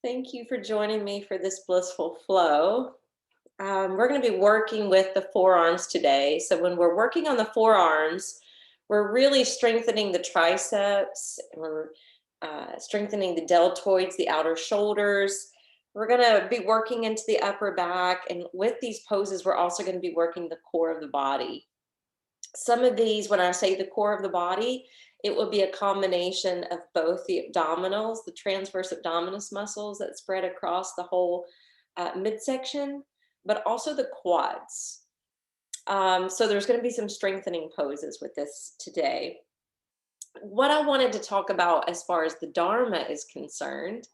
Thank you for joining me for this blissful flow. We're going to be working with the forearms today. So, when we're working on the forearms, we're really strengthening the triceps, we're strengthening the deltoids, the outer shoulders. We're going to be working into the upper back. And with these poses, we're also going to be working the core of the body. Some of these, when I say the core of the body, it will be a combination of both the abdominals, the transverse abdominis muscles that spread across the whole midsection, but also the quads. So there's going to be some strengthening poses with this today. What I wanted to talk about as far as the Dharma is concerned,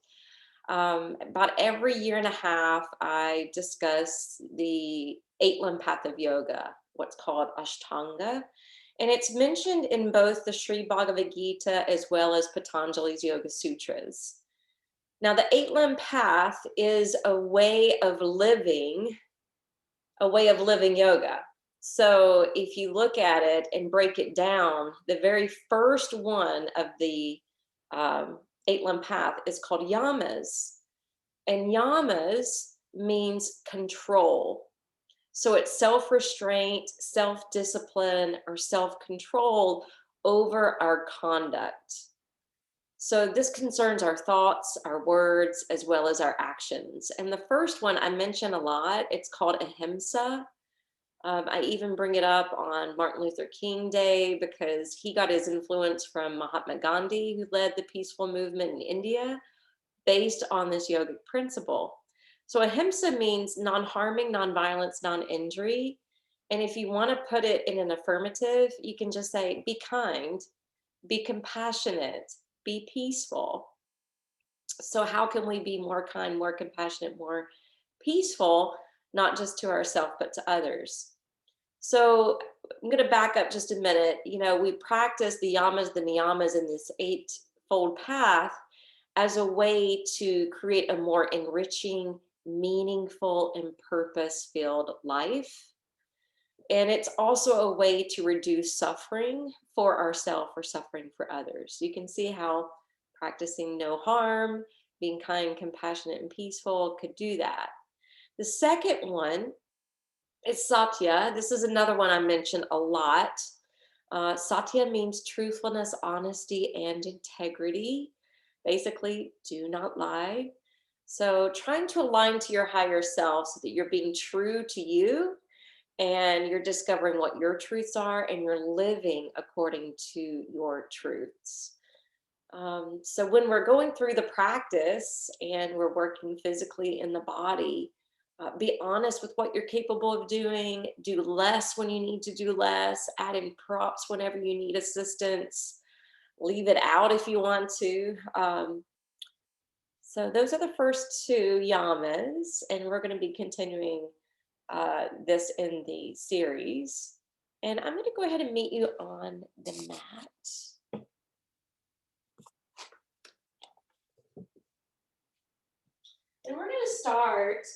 about every year and a half, I discuss the 8 limb path of yoga, what's called Ashtanga. And it's mentioned in both the Sri Bhagavad Gita as well as Patanjali's Yoga Sutras. Now, the 8 limb path is a way of living yoga. So if you look at it and break it down, the very first one of the 8 limb path is called yamas. And yamas means control. So it's self-restraint, self-discipline, or self-control over our conduct. So this concerns our thoughts, our words, as well as our actions. And the first one I mention a lot, it's called Ahimsa. I even bring it up on Martin Luther King Day because he got his influence from Mahatma Gandhi, who led the peaceful movement in India based on this yogic principle. So ahimsa means non-harming, non-violence, non-injury. And if you want to put it in an affirmative, you can just say, be kind, be compassionate, be peaceful. So how can we be more kind, more compassionate, more peaceful, not just to ourselves, but to others? So I'm going to back up just a minute. We practice the yamas, the niyamas in this eightfold path as a way to create a more enriching, meaningful, and purpose-filled life. And it's also a way to reduce suffering for ourselves or suffering for others. You can see how practicing no harm, being kind, compassionate, and peaceful could do that. The second one is Satya. This is another one I mention a lot. Satya means truthfulness, honesty, and integrity. Basically, do not lie. So trying to align to your higher self so that you're being true to you and you're discovering what your truths are and you're living according to your truths. So when we're going through the practice and we're working physically in the body, be honest with what you're capable of doing, do less when you need to do less, add in props whenever you need assistance, leave it out if you want to. So those are the first two yamas, and we're going to be continuing this in the series. And I'm going to go ahead and meet you on the mat. And we're going to start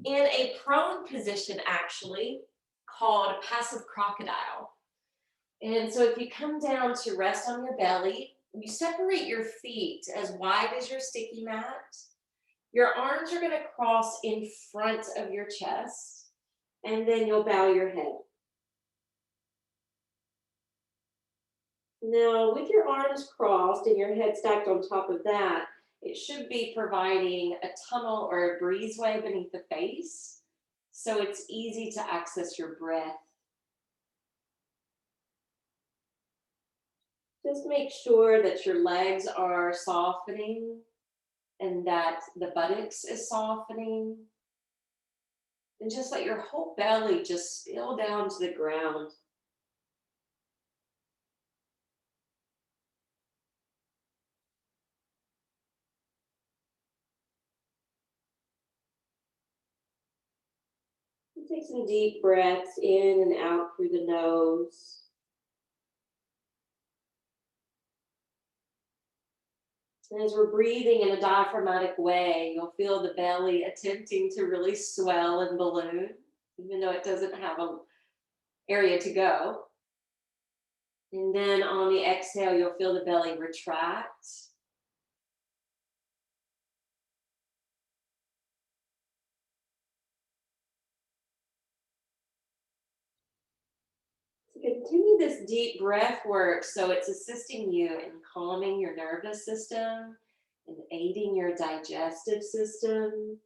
in a prone position, actually, called passive crocodile. And so if you come down to rest on your belly, you separate your feet as wide as your sticky mat. Your arms are going to cross in front of your chest, and then you'll bow your head. Now, with your arms crossed and your head stacked on top of that, it should be providing a tunnel or a breezeway beneath the face, so it's easy to access your breath. Just make sure that your legs are softening and that the buttocks is softening. And just let your whole belly just spill down to the ground. And take some deep breaths in and out through the nose. And as we're breathing in a diaphragmatic way, you'll feel the belly attempting to really swell and balloon, even though it doesn't have an area to go. And then on the exhale, you'll feel the belly retract. Continue this deep breath work so it's assisting you in calming your nervous system and aiding your digestive system.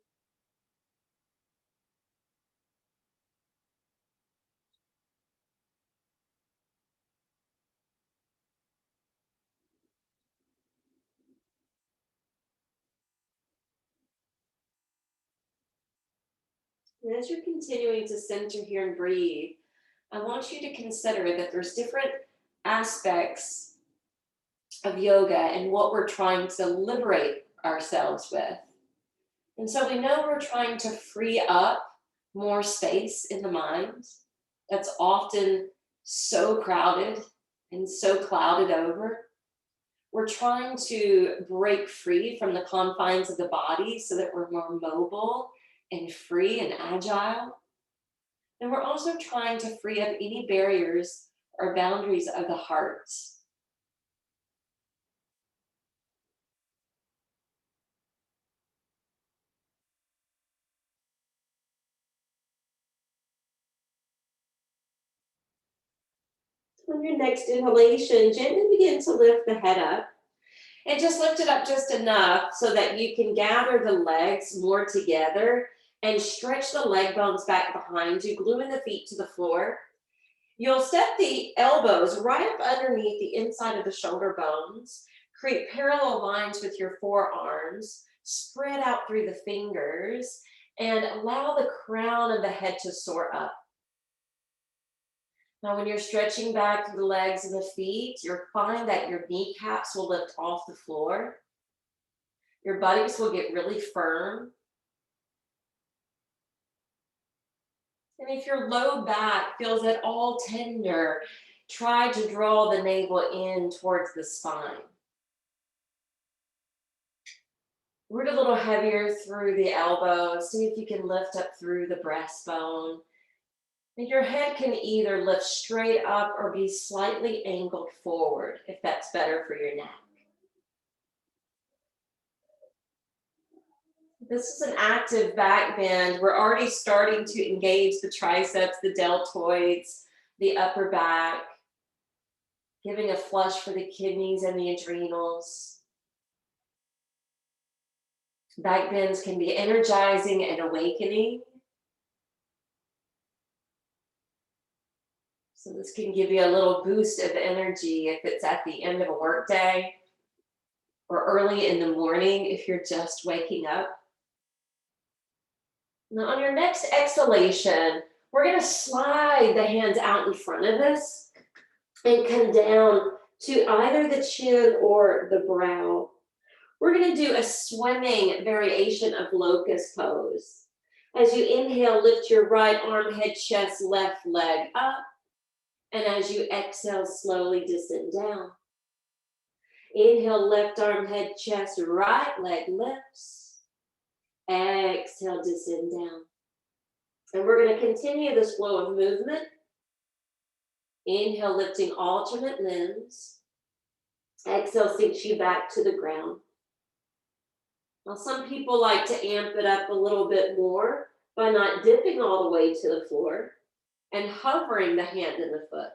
And as you're continuing to center here and breathe, I want you to consider that there's different aspects of yoga and what we're trying to liberate ourselves with. And so we know we're trying to free up more space in the mind that's often so crowded and so clouded over. We're trying to break free from the confines of the body so that we're more mobile and free and agile. And we're also trying to free up any barriers or boundaries of the heart. On your next inhalation, gently begin to lift the head up. And just lift it up just enough so that you can gather the legs more together and stretch the leg bones back behind you, gluing the feet to the floor. You'll step the elbows right up underneath the inside of the shoulder bones, create parallel lines with your forearms, spread out through the fingers, and allow the crown of the head to soar up. Now, when you're stretching back the legs and the feet, you'll find that your kneecaps will lift off the floor. Your buttocks will get really firm. And if your low back feels at all tender, try to draw the navel in towards the spine. Root a little heavier through the elbows. See if you can lift up through the breastbone. And your head can either lift straight up or be slightly angled forward if that's better for your neck. This is an active back bend. We're already starting to engage the triceps, the deltoids, the upper back, giving a flush for the kidneys and the adrenals. Back bends can be energizing and awakening. So this can give you a little boost of energy if it's at the end of a workday or early in the morning if you're just waking up. Now on your next exhalation, we're going to slide the hands out in front of us and come down to either the chin or the brow. We're going to do a swimming variation of locust pose. As you inhale, lift your right arm, head, chest, left leg up. And as you exhale, slowly descend down. Inhale, left arm, head, chest, right leg lifts. Exhale, descend down. And we're going to continue this flow of movement. Inhale, lifting alternate limbs. Exhale, sinks you back to the ground. Now, some people like to amp it up a little bit more by not dipping all the way to the floor and hovering the hand and the foot.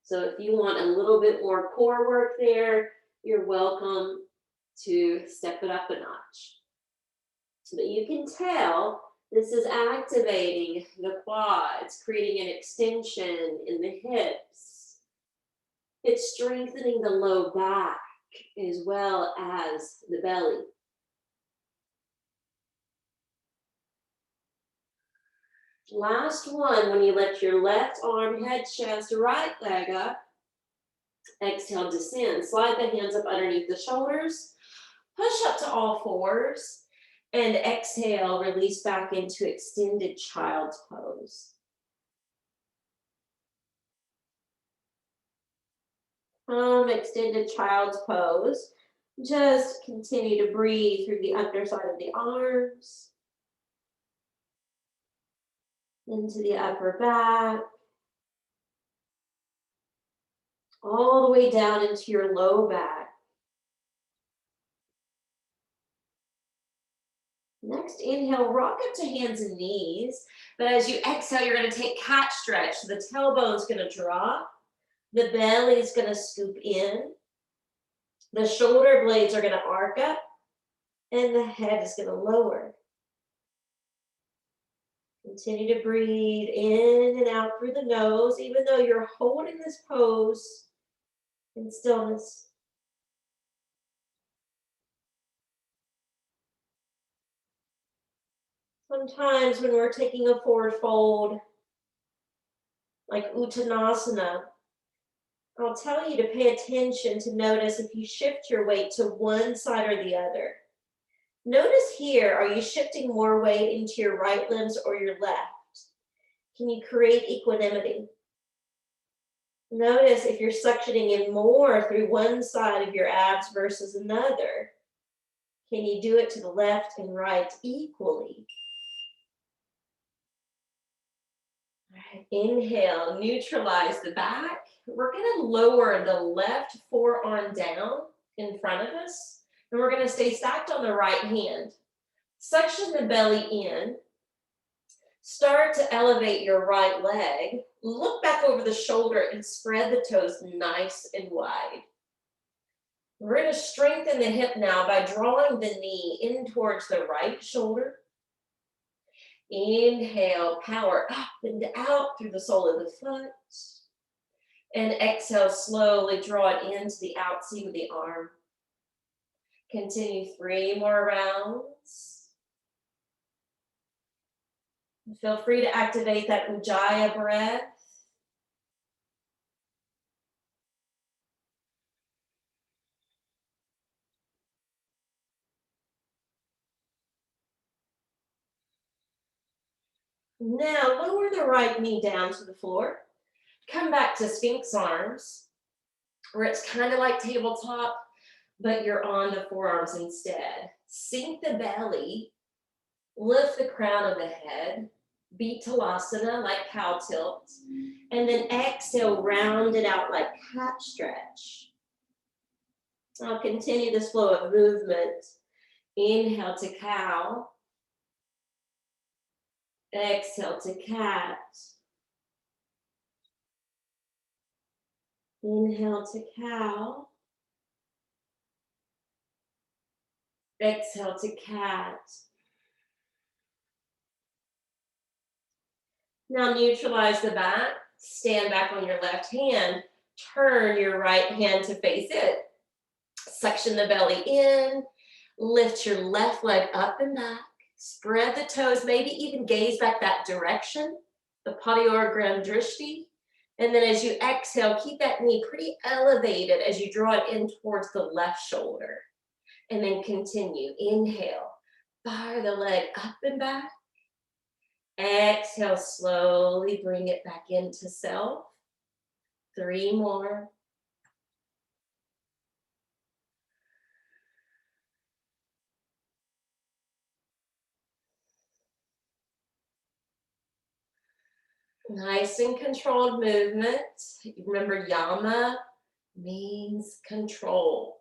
So if you want a little bit more core work there, you're welcome to step it up a notch. But you can tell this is activating the quads, creating an extension in the hips. It's strengthening the low back as well as the belly. Last one, when you lift your left arm, head, chest, right leg up. Exhale, descend. Slide the hands up underneath the shoulders. Push up to all fours. And exhale, release back into extended child's pose. From extended child's pose, just continue to breathe through the underside of the arms, into the upper back, all the way down into your low back. Never Next, inhale, rock up to hands and knees. But as you exhale, you're going to take cat stretch. So the tailbone's going to drop. The belly's going to scoop in. The shoulder blades are going to arc up. And the head is going to lower. Continue to breathe in and out through the nose, even though you're holding this pose in stillness. Sometimes when we're taking a forward fold, like Uttanasana, I'll tell you to pay attention to notice if you shift your weight to one side or the other. Notice here, are you shifting more weight into your right limbs or your left? Can you create equanimity? Notice if you're suctioning in more through one side of your abs versus another. Can you do it to the left and right equally? All right, inhale, neutralize the back. We're going to lower the left forearm down in front of us. And we're going to stay stacked on the right hand. Suction the belly in. Start to elevate your right leg. Look back over the shoulder and spread the toes nice and wide. We're going to strengthen the hip now by drawing the knee in towards the right shoulder. Inhale, power up and out through the sole of the foot. And exhale, slowly draw it into the outseam of the arm. Continue 3 more rounds. Feel free to activate that Ujjayi breath. Now lower the right knee down to the floor. Come back to Sphinx arms, where it's kind of like tabletop, but you're on the forearms instead. Sink the belly, lift the crown of the head, Betalasana, like cow tilt, and then exhale, round it out like cat stretch. I'll continue this flow of movement. Inhale to cow. Exhale to cat. Inhale to cow. Exhale to cat. Now neutralize the back. Stand back on your left hand. Turn your right hand to face it. Suction the belly in. Lift your left leg up and back. Spread the toes, maybe even gaze back that direction, the Padayura Drishti. And then as you exhale, keep that knee pretty elevated as you draw it in towards the left shoulder. And then continue. Inhale, fire the leg up and back. Exhale, slowly bring it back into self. 3 more. Nice and controlled movement. Remember, yama means control.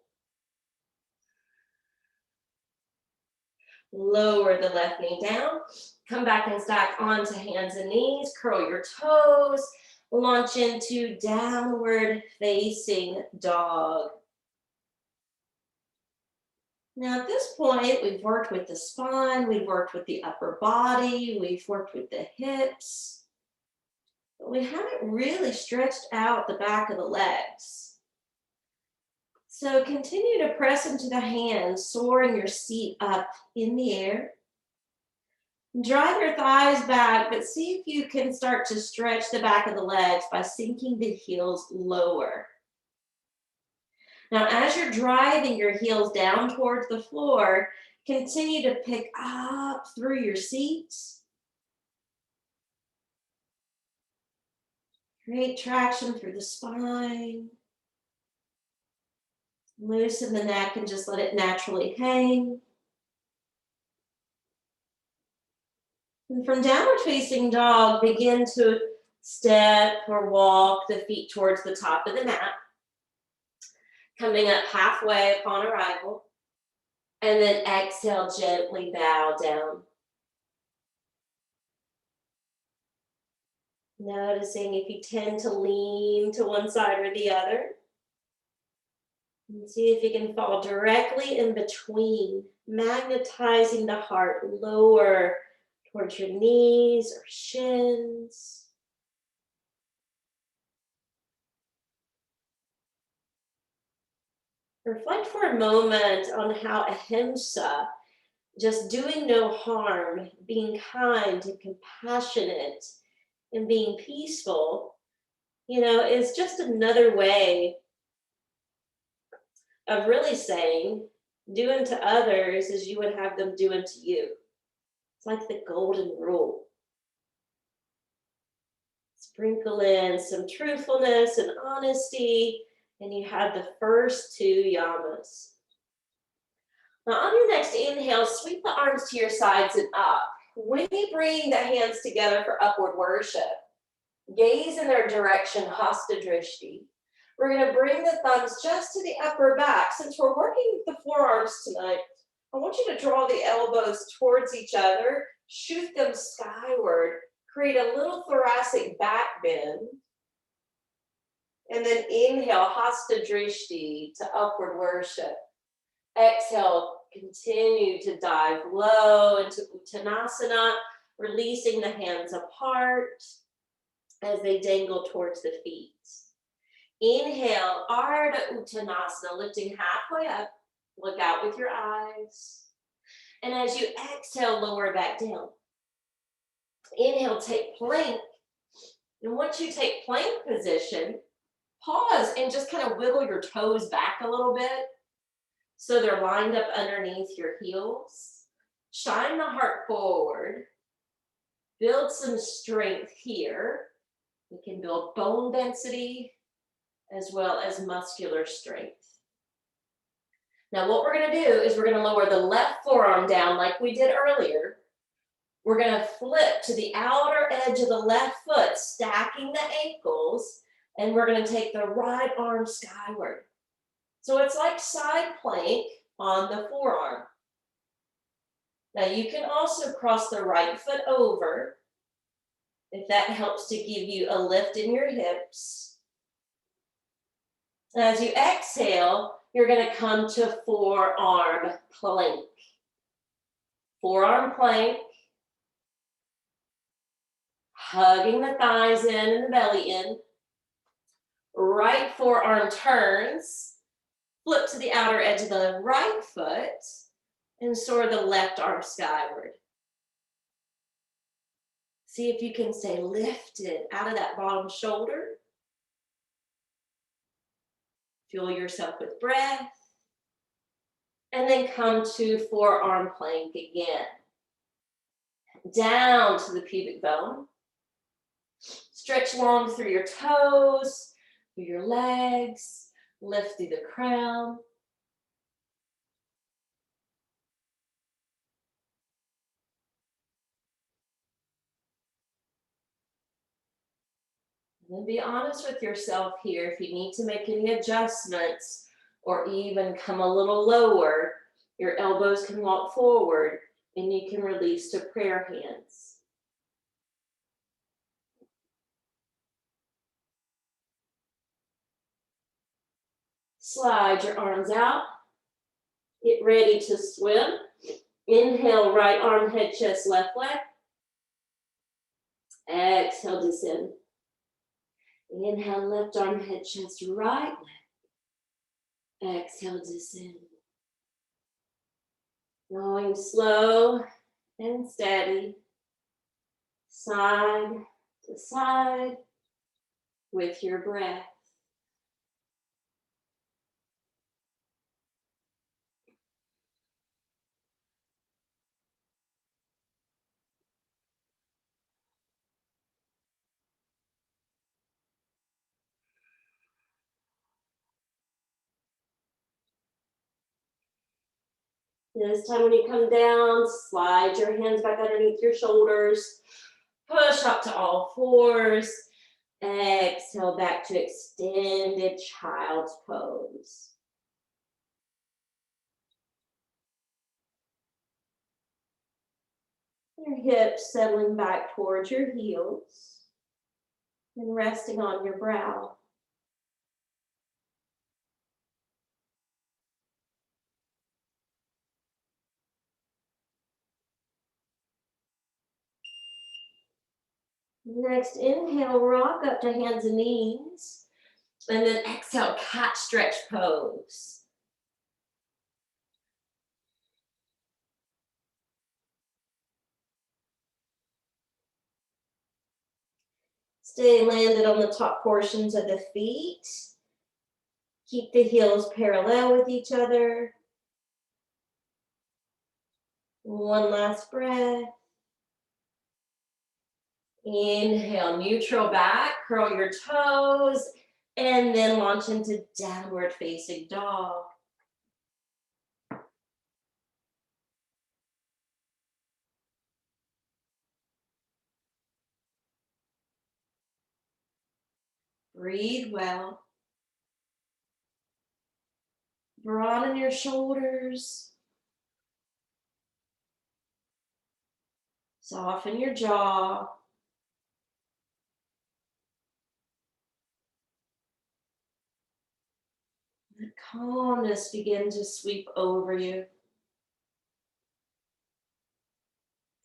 Lower the left knee down. Come back and stack onto hands and knees. Curl your toes. Launch into downward facing dog. Now at this point, we've worked with the spine, we've worked with the upper body, we've worked with the hips. But we haven't really stretched out the back of the legs. So continue to press into the hands, soaring your seat up in the air. Drive your thighs back, but see if you can start to stretch the back of the legs by sinking the heels lower. Now, as you're driving your heels down towards the floor, continue to pick up through your seat. Create traction through the spine. Loosen the neck and just let it naturally hang. And from downward facing dog, begin to step or walk the feet towards the top of the mat. Coming up halfway upon arrival. And then exhale, gently bow down. Noticing if you tend to lean to one side or the other. And see if you can fall directly in between, magnetizing the heart lower towards your knees or shins. Reflect for a moment on how ahimsa, just doing no harm, being kind and compassionate, and being peaceful, is just another way of really saying, do unto others as you would have them do unto you. It's like the golden rule. Sprinkle in some truthfulness and honesty, and you have the first two yamas. Now on your next inhale, sweep the arms to your sides and up. When you bring the hands together for upward worship, gaze in their direction, hasta drishti. We're going to bring the thumbs just to the upper back. Since we're working with the forearms tonight, I want you to draw the elbows towards each other, shoot them skyward, create a little thoracic back bend, and then inhale, hasta drishti, to upward worship. Exhale, continue to dive low into uttanasana, releasing the hands apart as they dangle towards the feet. Inhale, Ardha Uttanasana, lifting halfway up. Look out with your eyes. And as you exhale, lower back down. Inhale, take plank. And once you take plank position, pause and just kind of wiggle your toes back a little bit so they're lined up underneath your heels. Shine the heart forward. Build some strength here. We can build bone density as well as muscular strength. Now what we're going to do is we're going to lower the left forearm down like we did earlier. We're going to flip to the outer edge of the left foot, stacking the ankles, and we're going to take the right arm skyward. So it's like side plank on the forearm. Now you can also cross the right foot over if that helps to give you a lift in your hips. As you exhale, you're going to come to forearm plank. Forearm plank. Hugging the thighs in and the belly in. Right forearm turns. Flip to the outer edge of the right foot and soar the left arm skyward. See if you can stay lifted out of that bottom shoulder. Fuel yourself with breath. And then come to forearm plank again. Down to the pubic bone. Stretch long through your toes, through your legs. Lift through the crown. And then be honest with yourself here. If you need to make any adjustments or even come a little lower, your elbows can walk forward and you can release to prayer hands. Slide your arms out. Get ready to swim. Inhale, right arm, head, chest, left leg. Exhale, descend. Inhale, left arm, head, chest, right leg. Exhale, descend. Going slow and steady, side to side with your breath. This time when you come down, slide your hands back underneath your shoulders. Push up to all fours. Exhale back to extended child's pose. Your hips settling back towards your heels and resting on your brow. Next, inhale, rock up to hands and knees. And then exhale, cat stretch pose. Stay landed on the top portions of the feet. Keep the heels parallel with each other. One last breath. Inhale, neutral back, curl your toes, and then launch into downward facing dog. Breathe well. Broaden your shoulders. Soften your jaw. Let calmness begin to sweep over you.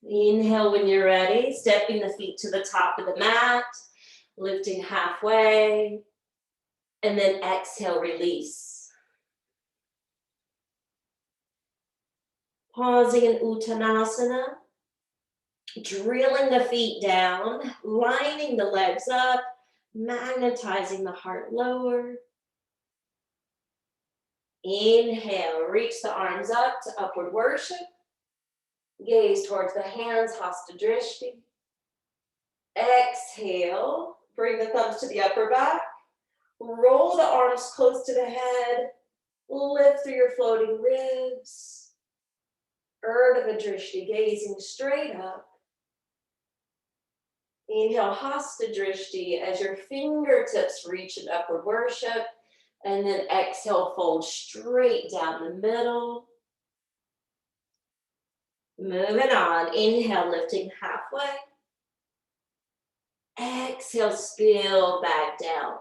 Inhale when you're ready, stepping the feet to the top of the mat, lifting halfway, and then exhale, release. Pausing in Uttanasana, drilling the feet down, lining the legs up, magnetizing the heart lower. Inhale, reach the arms up to upward worship. Gaze towards the hands, Hasta Drishti. Exhale, bring the thumbs to the upper back. Roll the arms close to the head. Lift through your floating ribs. Urdhva Drishti, gazing straight up. Inhale, Hasta Drishti, as your fingertips reach in upward worship. And then exhale, fold straight down the middle. Moving on. Inhale, lifting halfway. Exhale, spill back down.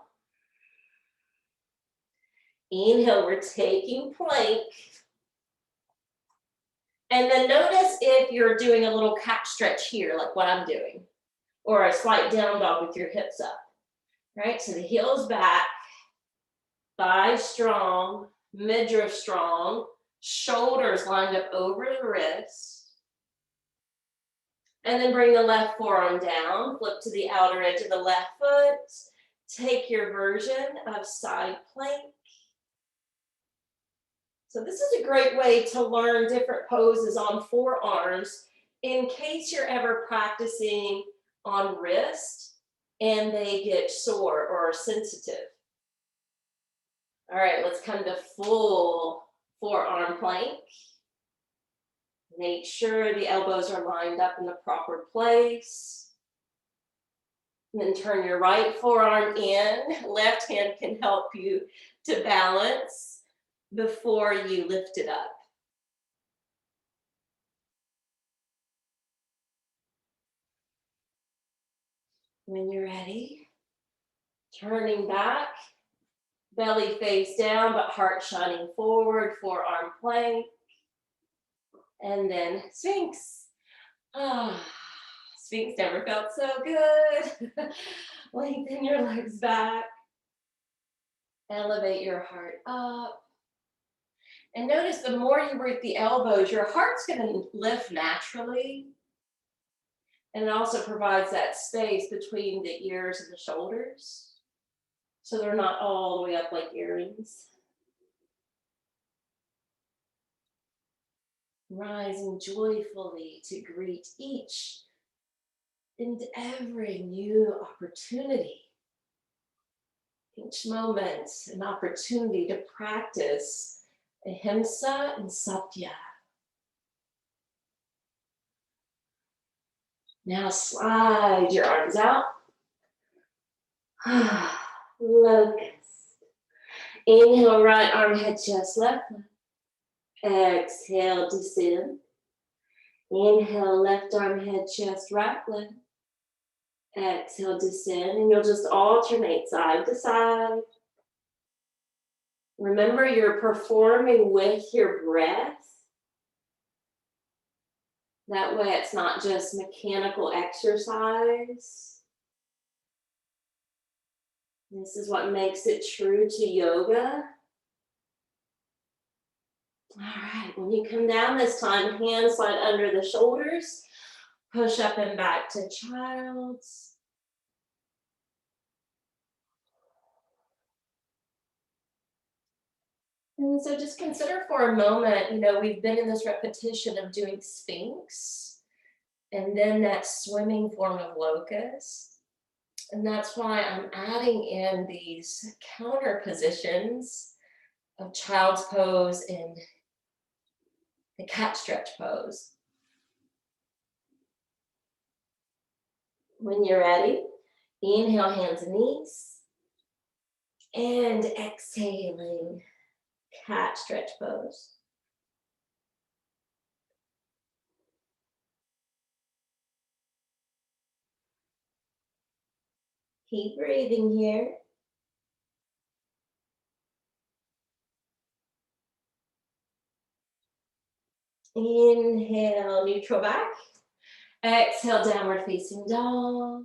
Inhale, we're taking plank. And then notice if you're doing a little cat stretch here, like what I'm doing, or a slight down dog with your hips up, right? So the heels back, thighs strong, midriff strong, shoulders lined up over the wrist. And then bring the left forearm down, flip to the outer edge of the left foot. Take your version of side plank. So this is a great way to learn different poses on forearms in case you're ever practicing on wrist and they get sore or sensitive. All right, let's come to full forearm plank. Make sure the elbows are lined up in the proper place. And then turn your right forearm in. Left hand can help you to balance before you lift it up. When you're ready, turning back, belly face down, but heart shining forward, forearm plank. And then Sphinx. Sphinx never felt so good. Lengthen your legs back. Elevate your heart up. And notice the more you root the elbows, your heart's going to lift naturally. And it also provides that space between the ears and the shoulders, so they're not all the way up like earrings. Rising joyfully to greet each and every new opportunity. Each moment an opportunity to practice Ahimsa and Satya. Now slide your arms out. Locust. Inhale, right arm, head, chest, left. Exhale, descend. Inhale, left arm, head, chest, right leg. Exhale, descend, and you'll just alternate side to side. Remember, you're performing with your breath. That way it's not just mechanical exercise. This is what makes it true to yoga. All right, when you come down this time, hands slide under the shoulders. Push up and back to child's. And so just consider for a moment, we've been in this repetition of doing Sphinx and then that swimming form of locust. And that's why I'm adding in these counter positions of child's pose and the cat stretch pose. When you're ready, inhale, hands and knees. And exhaling, cat stretch pose. Keep breathing here. Inhale, neutral back. Exhale, downward facing dog.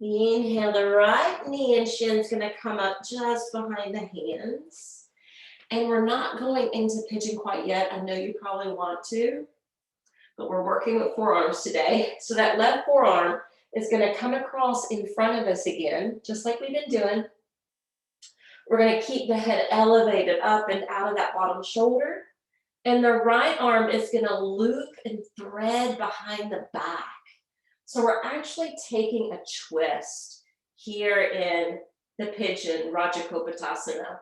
Inhale, the right knee and shin's gonna come up just behind the hands. And we're not going into pigeon quite yet. I know you probably want to, but we're working with forearms today. So that left forearm is gonna come across in front of us again, just like we've been doing. We're gonna keep the head elevated up and out of that bottom shoulder. And the right arm is gonna loop and thread behind the back. So we're actually taking a twist here in the pigeon Rajakopatasana.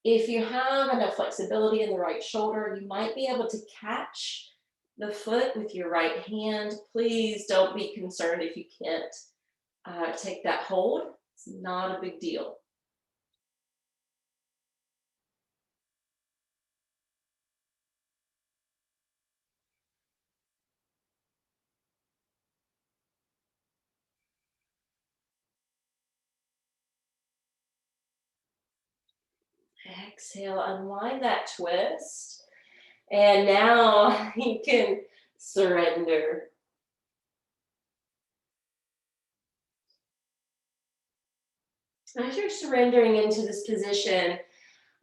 If you have enough flexibility in the right shoulder, you might be able to catch the foot with your right hand. Please don't be concerned if you can't take that hold. It's not a big deal. Exhale, unwind that twist. And now you can surrender. As you're surrendering into this position,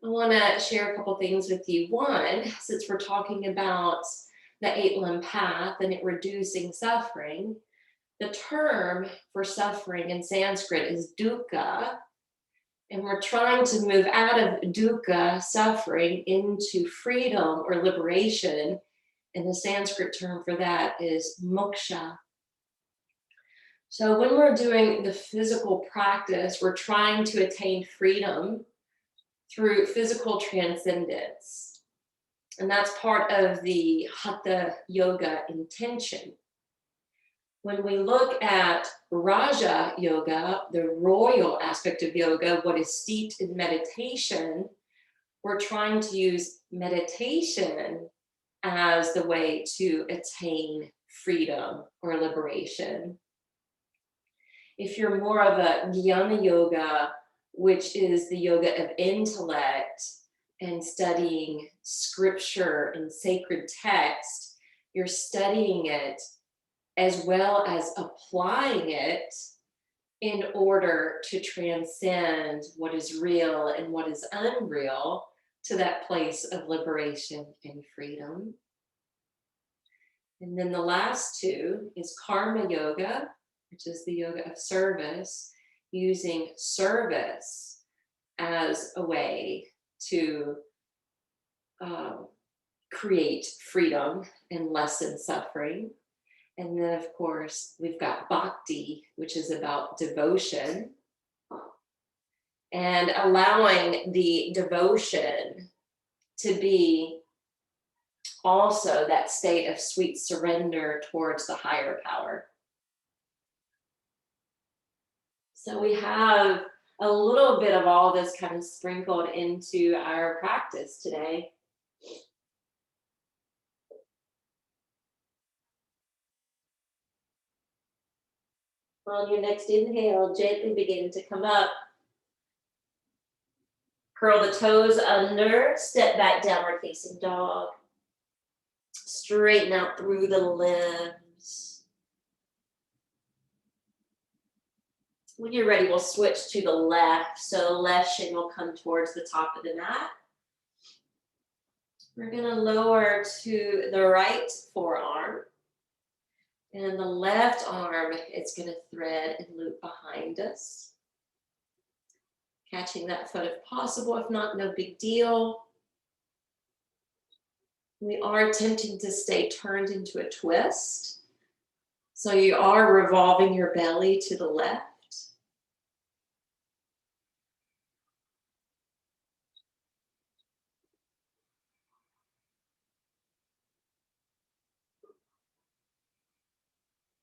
I want to share a couple things with you. One, since we're talking about the 8-limb path and it reducing suffering, the term for suffering in Sanskrit is dukkha. And we're trying to move out of dukkha, suffering, into freedom or liberation. And the Sanskrit term for that is moksha. So when we're doing the physical practice, we're trying to attain freedom through physical transcendence. And that's part of the Hatha Yoga intention. When we look at Raja Yoga, the royal aspect of yoga, what is steeped in meditation, we're trying to use meditation as the way to attain freedom or liberation. If you're more of a Jnana Yoga, which is the yoga of intellect and studying scripture and sacred text, you're studying it as well as applying it in order to transcend what is real and what is unreal to that place of liberation and freedom. And then the last two is Karma Yoga, which is the yoga of service, using service as a way to create freedom and lessen suffering. And then, of course, we've got Bhakti, which is about devotion and allowing the devotion to be also that state of sweet surrender towards the higher power. So we have a little bit of all this kind of sprinkled into our practice today. On your next inhale, gently begin to come up. Curl the toes under, step back, downward facing dog. Straighten out through the limbs. When you're ready, we'll switch to the left. So left shin will come towards the top of the mat. We're gonna lower to the right forearm. And the left arm is gonna thread and loop behind us. Catching that foot if possible, if not, no big deal. We are attempting to stay turned into a twist. So you are revolving your belly to the left.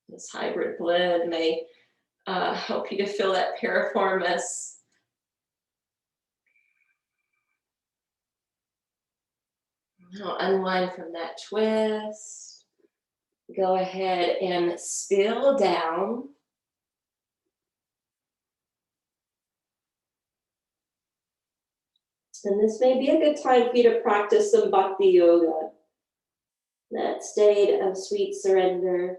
This hybrid blend may help you to feel that piriformis. Now unwind from that twist. Go ahead and spill down. And this may be a good time for you to practice some bhakti yoga. That state of sweet surrender.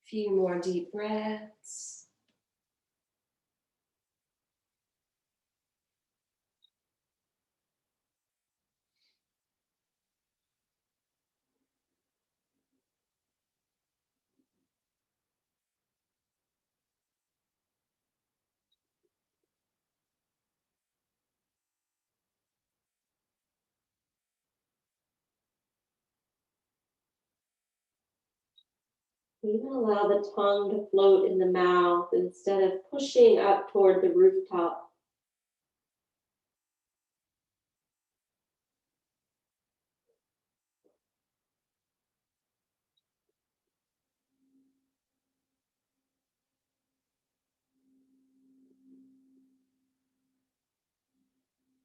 Few more deep breaths. Even allow the tongue to float in the mouth instead of pushing up toward the rooftop.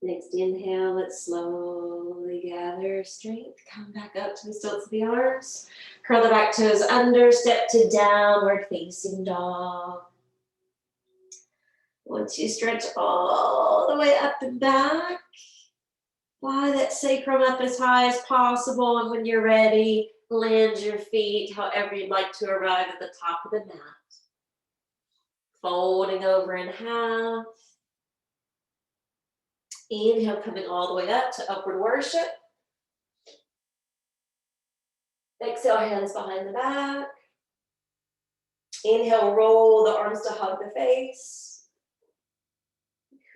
Next inhale, let's slowly gather strength. Come back up to the stilts of the arms. Curl the back toes under, step to downward facing dog. Once you stretch all the way up and back, fly that sacrum up as high as possible. And when you're ready, land your feet however you'd like to arrive at the top of the mat. Folding over in half. Inhale, coming all the way up to upward worship. Exhale, hands behind the back. Inhale, roll the arms to hug the face.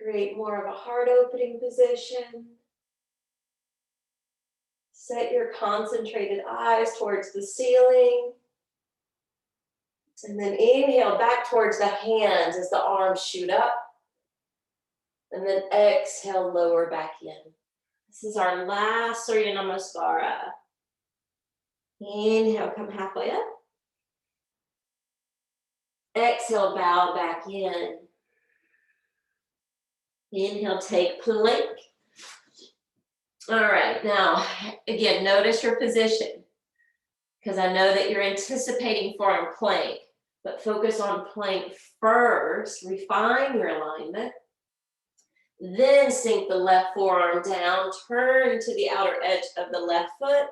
Create more of a heart opening position. Set your concentrated eyes towards the ceiling. And then inhale back towards the hands as the arms shoot up. And then exhale, lower back in. This is our last Surya Namaskara. Inhale, come halfway up. Exhale, bow back in. Inhale, take plank. All right, now, again, notice your position, because I know that you're anticipating forearm plank. But focus on plank first, refine your alignment. Then sink the left forearm down, turn to the outer edge of the left foot,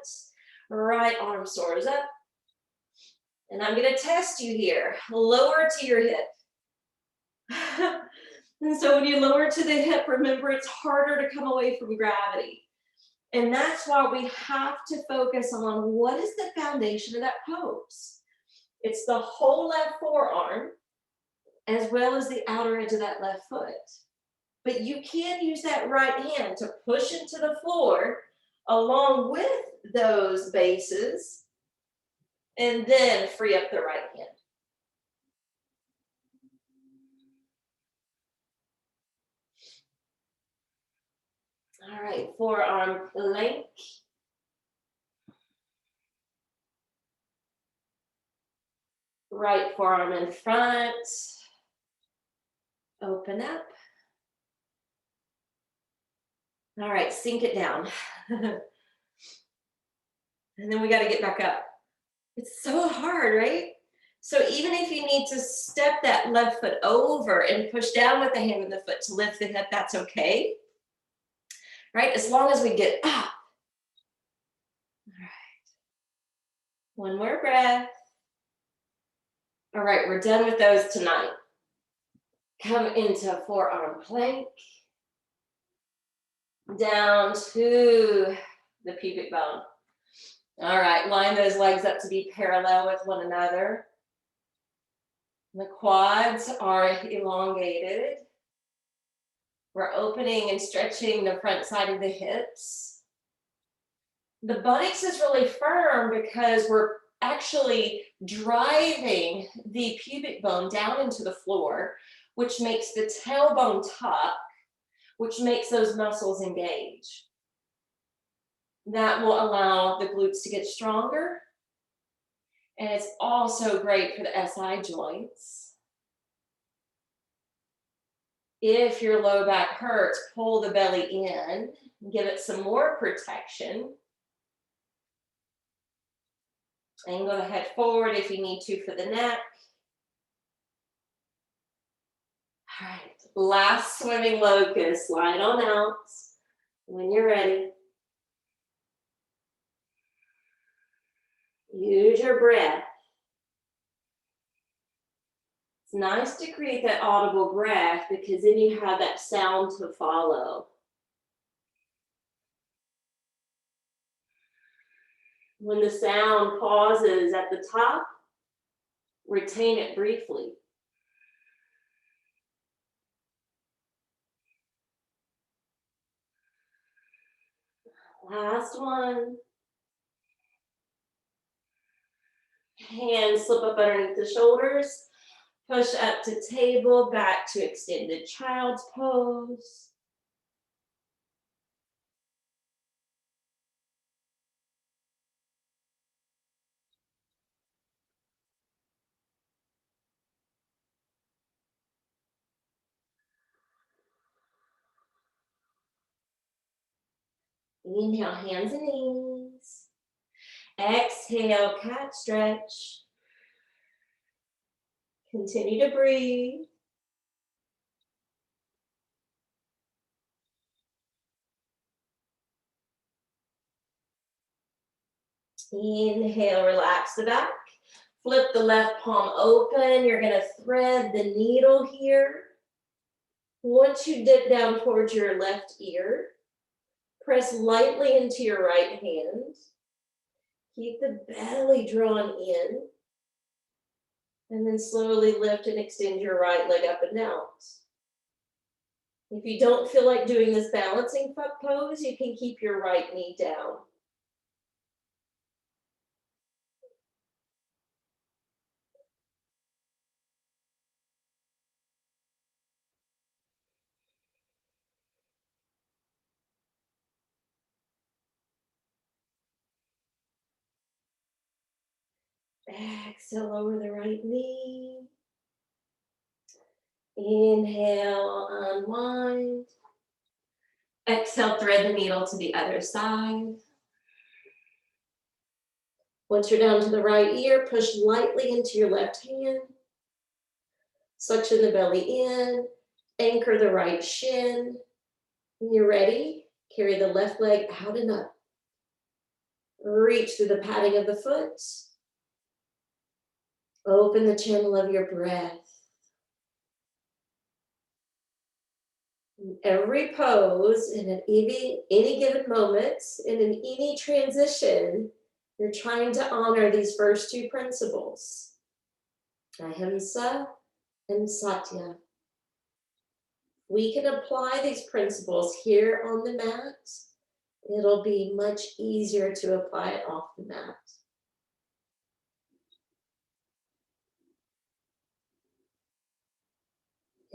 right arm soars up. And I'm gonna test you here. Lower to your hip. And so when you lower to the hip, remember it's harder to come away from gravity. And that's why we have to focus on what is the foundation of that pose. It's the whole left forearm as well as the outer edge of that left foot. But you can use that right hand to push into the floor along with those bases and then free up the right hand. All right, forearm plank. Right forearm in front. Open up. All right, sink it down. And then we got to get back up. It's so hard, right? So even if you need to step that left foot over and push down with the hand and the foot to lift the hip, that's okay. Right? As long as we get up. All right. One more breath. All right, we're done with those tonight. Come into forearm plank. Down to the pubic bone. All right, line those legs up to be parallel with one another. The quads are elongated. We're opening and stretching the front side of the hips. The buttocks is really firm because we're actually driving the pubic bone down into the floor, which makes the tailbone tuck, which makes those muscles engage. That will allow the glutes to get stronger. And it's also great for the SI joints. If your low back hurts, pull the belly in, give it some more protection. Angle the head forward if you need to for the neck. All right, last swimming locust, slide on out when you're ready. Use your breath. It's nice to create that audible breath because then you have that sound to follow. When the sound pauses at the top, retain it briefly. Last one. Hands slip up underneath the shoulders. Push up to table, back to extended child's pose. Inhale, hands and knees. Exhale, cat stretch. Continue to breathe. Inhale, relax the back. Flip the left palm open. You're going to thread the needle here. Once you dip down towards your left ear, press lightly into your right hand. Keep the belly drawn in. And then slowly lift and extend your right leg up and out. If you don't feel like doing this balancing pose, you can keep your right knee down. Exhale, lower the right knee. Inhale, unwind. Exhale, thread the needle to the other side. Once you're down to the right ear, push lightly into your left hand. Suction the belly in, anchor the right shin. When you're ready, carry the left leg out and up. Reach through the padding of the foot. Open the channel of your breath. In every pose, in any given moment, and in any transition, you're trying to honor these first two principles, Ahimsa and Satya. We can apply these principles here on the mat. It'll be much easier to apply it off the mat.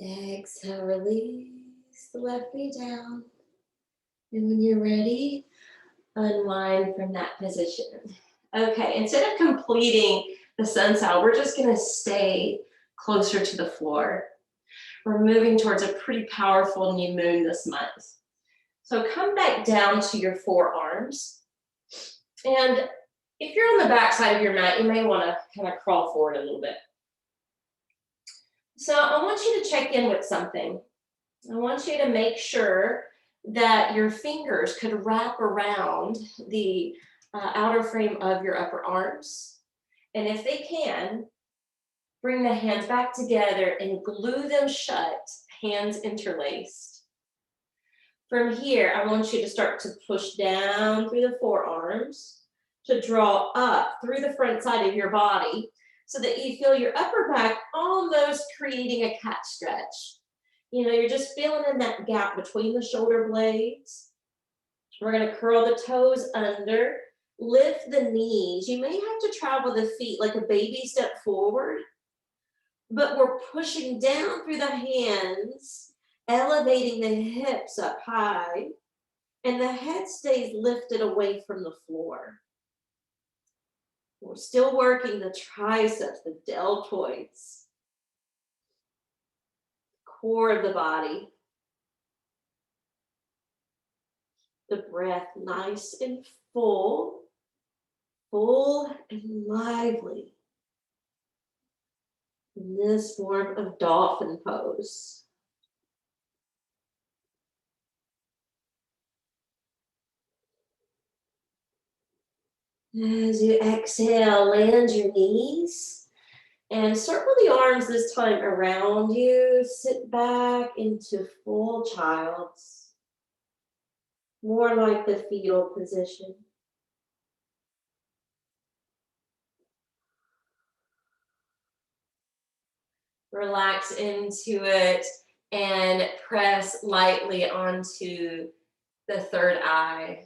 Exhale, release the left knee down. And when you're ready, unwind from that position. Okay, instead of completing the sun sail, we're just gonna stay closer to the floor. We're moving towards a pretty powerful new moon this month. So come back down to your forearms. And if you're on the back side of your mat, you may wanna kind of crawl forward a little bit. So I want you to check in with something. I want you to make sure that your fingers could wrap around the outer frame of your upper arms. And if they can, bring the hands back together and glue them shut, hands interlaced. From here, I want you to start to push down through the forearms to draw up through the front side of your body so that you feel your upper back almost creating a cat stretch. You know, you're just feeling in that gap between the shoulder blades. We're gonna curl the toes under, lift the knees. You may have to travel the feet like a baby step forward, but we're pushing down through the hands, elevating the hips up high, and the head stays lifted away from the floor. We're still working the triceps, the deltoids, core of the body. The breath nice and full and lively. In this form of dolphin pose. As you exhale, land your knees and circle the arms this time around you. Sit back into full child's, more like the fetal position. Relax into it and press lightly onto the third eye.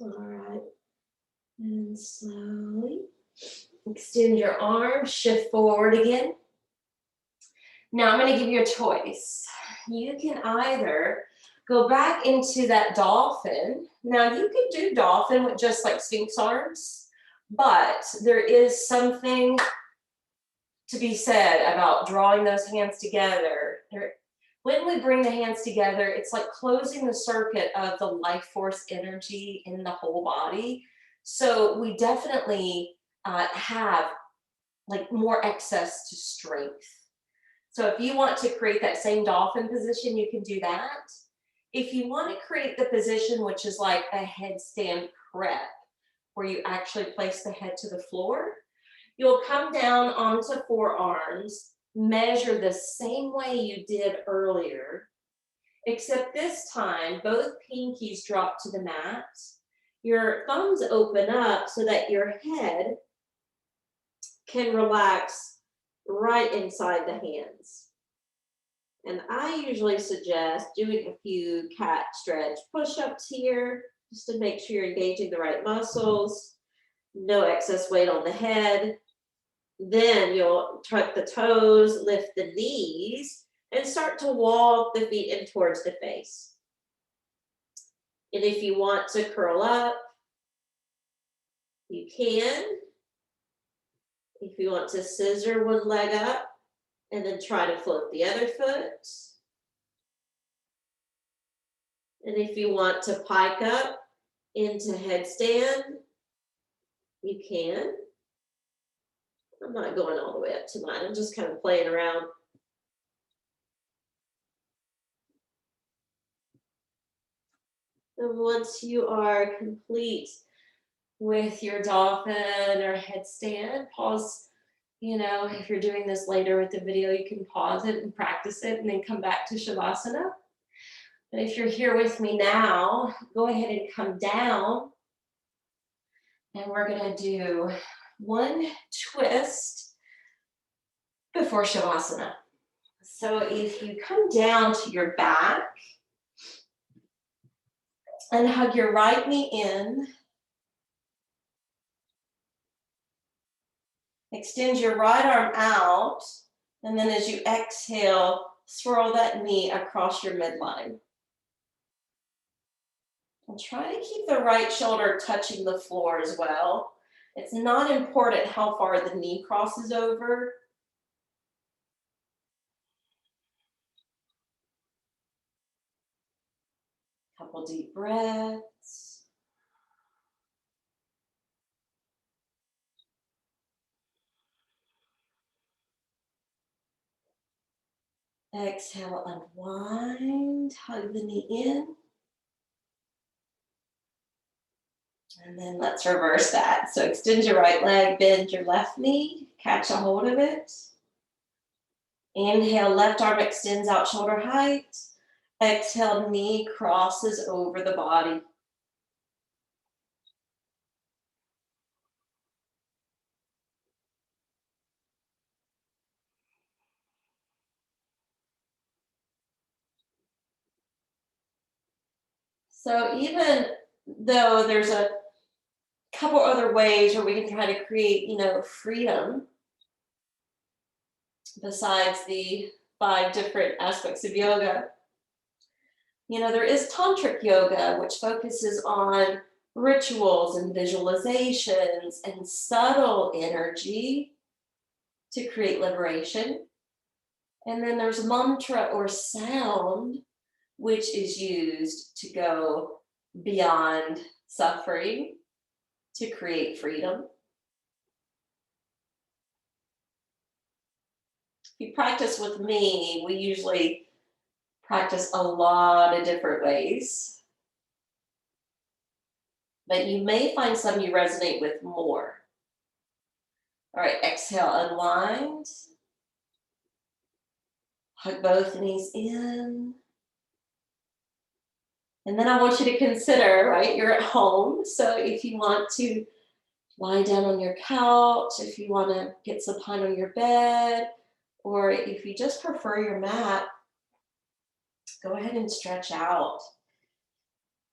All right, and slowly extend your arms, shift forward again. Now I'm going to give you a choice. You can either go back into that dolphin. Now you can do dolphin with just like Sphinx arms, but there is something to be said about drawing those hands together. When we bring the hands together, it's like closing the circuit of the life force energy in the whole body. So we definitely have like more access to strength. So if you want to create that same dolphin position, you can do that. If you want to create the position, which is like a headstand prep, where you actually place the head to the floor, you'll come down onto forearms, measure the same way you did earlier, except this time, both pinkies drop to the mat. Your thumbs open up so that your head can relax right inside the hands. And I usually suggest doing a few cat stretch push-ups here, just to make sure you're engaging the right muscles, no excess weight on the head. Then you'll tuck the toes, lift the knees, and start to walk the feet in towards the face. And if you want to curl up, you can. If you want to scissor one leg up And then try to float the other foot. And if you want to pike up into headstand, you can. I'm not going all the way up to mine. I'm just kind of playing around. And once you are complete with your dolphin or headstand, pause. You know, if you're doing this later with the video, you can pause it and practice it and then come back to Shavasana. But if you're here with me now, go ahead and come down. And we're gonna do one twist before Shavasana. So if you come down to your back and hug your right knee in, extend your right arm out, and then as you exhale, swirl that knee across your midline. And try to keep the right shoulder touching the floor as well. It's not important how far the knee crosses over. Couple deep breaths. Exhale, unwind, hug the knee in. And then let's reverse that. So extend your right leg, bend your left knee, catch a hold of it. Inhale, left arm extends out shoulder height. Exhale, knee crosses over the body. So even though there's a couple other ways where we can try to create, freedom besides the 5 different aspects of yoga, there is tantric yoga, which focuses on rituals and visualizations and subtle energy to create liberation. And then there's mantra or sound, which is used to go beyond suffering to create freedom. If you practice with me, we usually practice a lot of different ways, but you may find some you resonate with more. All right, exhale, unwind. Hug both knees in. And then I want you to consider, right, you're at home. So if you want to lie down on your couch, if you want to get supine on your bed, or if you just prefer your mat, go ahead and stretch out.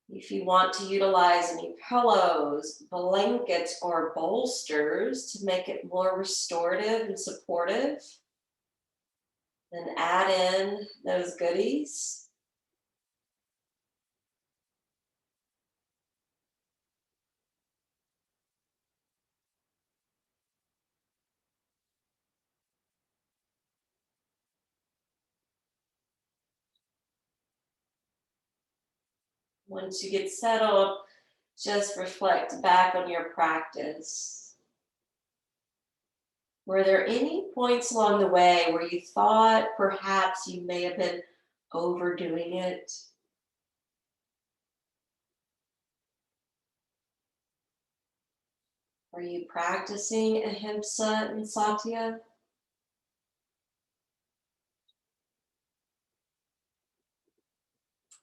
If you want to utilize any pillows, blankets, or bolsters to make it more restorative and supportive, then add in those goodies. Once you get settled, just reflect back on your practice. Were there any points along the way where you thought perhaps you may have been overdoing it? Are you practicing Ahimsa and Satya?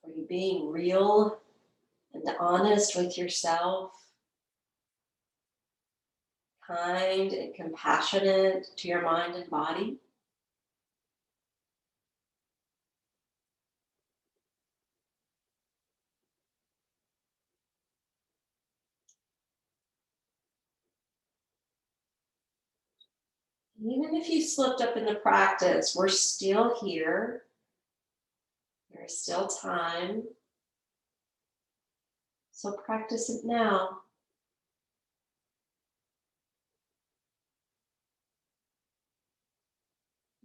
Are you being real and honest with yourself? Kind and compassionate to your mind and body? Even if you slipped up into practice, we're still here. There's still time. So practice it now.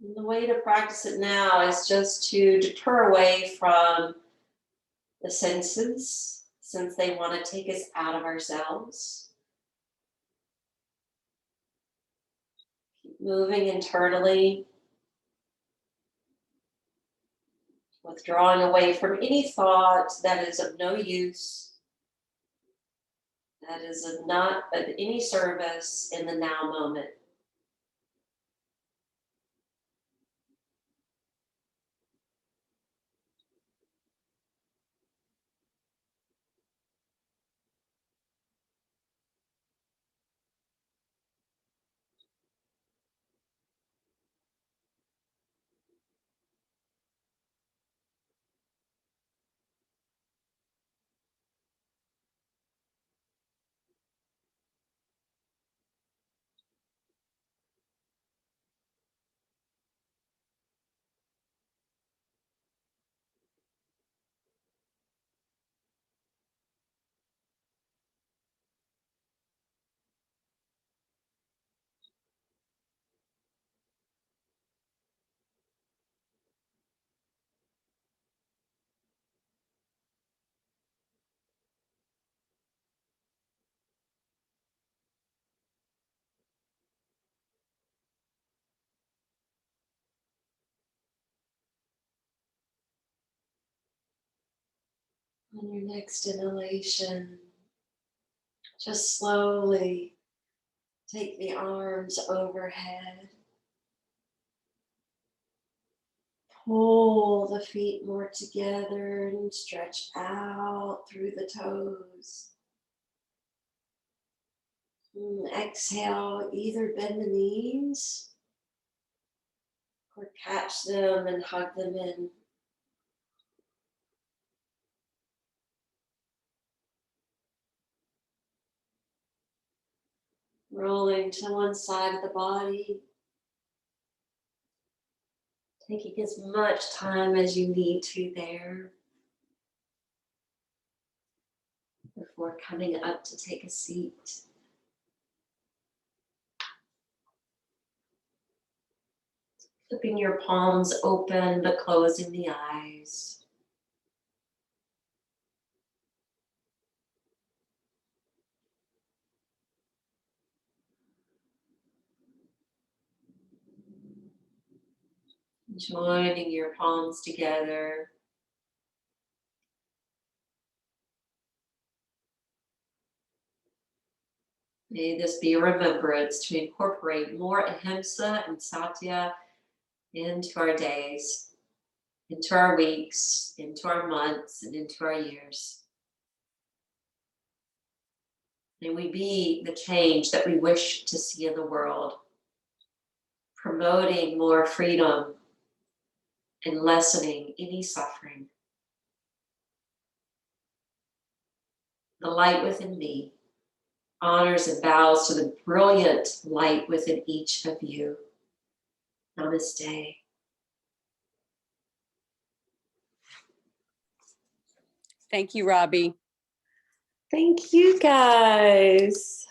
And the way to practice it now is just to deter away from the senses, since they want to take us out of ourselves. Keep moving internally, withdrawing away from any thought that is of no use, that is not of any service in the now moment. On your next inhalation, just slowly take the arms overhead. Pull the feet more together and stretch out through the toes. Exhale, either bend the knees or catch them and hug them in. Rolling to one side of the body. Taking as much time as you need to there before coming up to take a seat. Keeping your palms open but closing the eyes. Joining your palms together. May this be a remembrance to incorporate more Ahimsa and Satya into our days, into our weeks, into our months, and into our years. May we be the change that we wish to see in the world, promoting more freedom and lessening any suffering. The light within me honors and bows to the brilliant light within each of you. Namaste. Thank you, Robbie. Thank you, guys.